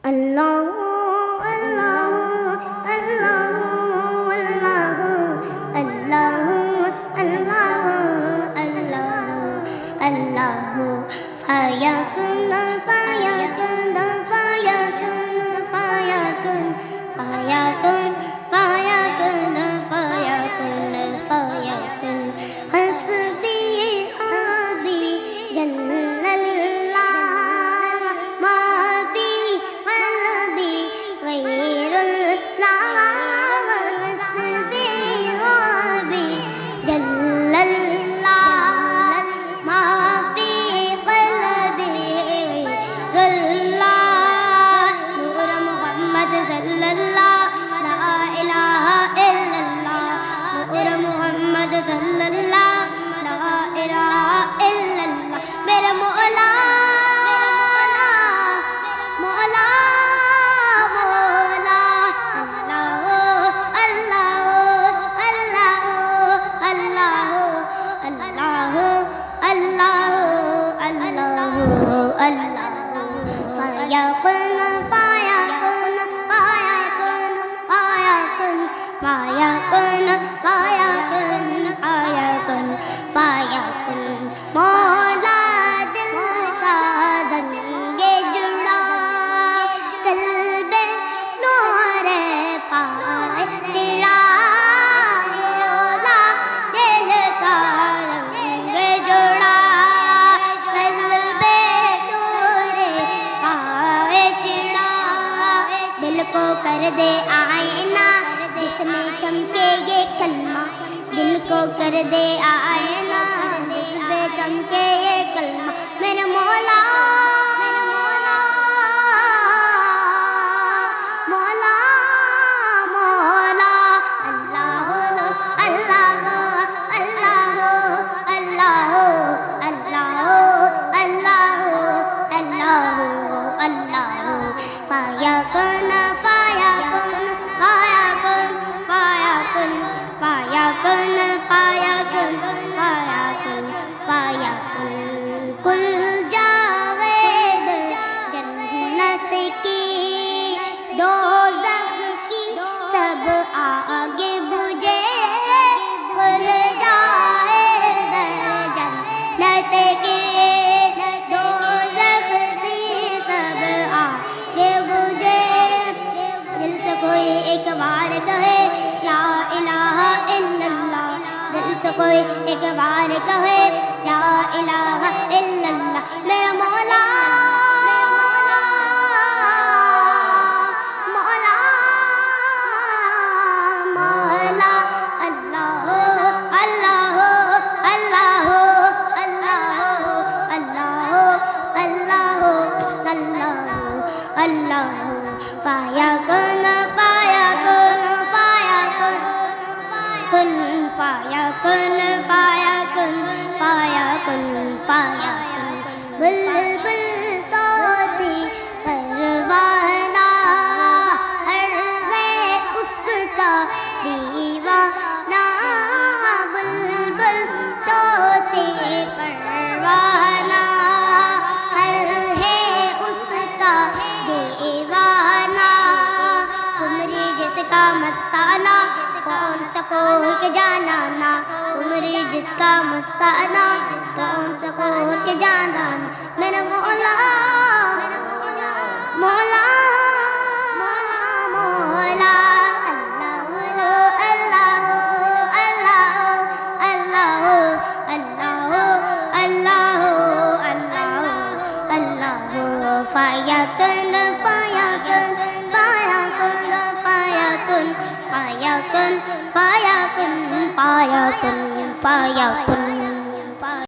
اللہ اللہ اللہ اللہ اللہ اللہ اللہ اللہ فیکن فیکن فیکن فیکن فیکن فیکن فیکن فیکن حسبی ربی جل اللہ ما فی قلبی غیر اللہ حسبی ربی جل اللہ ما فی قلبی غیر اللہ نور محمد صلی اللہ لا الہ الا اللہ نور محمد صلی اللہ لا الہ الا اللہ میرے مولا مولا مولا اللہ اللہ اللہ اللہ اللہ اللہ اللہ فیکن فیکن فیکن فیکن فیکن فیکن مولا دل کا زنگ جڑا قلب نور پائے چڑا مولا دل کا زنگ جڑا قلب نور پائے چڑا دل کو کر دے آئینہ جس میں چمکے یہ کلمہ دل کو کر دے آئینہ جس میں چمکے یہ کلمہ میرے مولا مولا مولا اللہ اللہ اللہ اللہ اللہ اللہ اللہ اللہ فیکن فیکن فیکن فیکن فیکن فیکن فیکن کل جاوید جنت کی دوزخ کی سب آگے بجھے کل جاوید جنت کی دوزخ کی سب آگے بجھے دل سے کوئی ایک بار کہے لا الہ الا اللہ دل سے کوئی ایک بار کہے لا الہ الا اللہ میرا مولا مولا مولا اللہ اللہ اللہ اللہ اللہ اللہ اللہ فیکن فیکن فیکن فیکن فیکن فیکن فیکن بلبل طوطی پروانہ ہر ہے اس کا دیوانہ بلبل طوطی پروانہ ہر ہے اس کا دیوانہ عمری جس کا مستانہ کون سکور کے جانانا عمری جس کا مستانہ کون سکور کے جانانا میرا مولا مولا مولا اللہ اللہ اللہ اللہ اللہ اللہ اللہ اللہ فیکن فیکن فیکن فیکن فیکن فیکن فیکن فیکن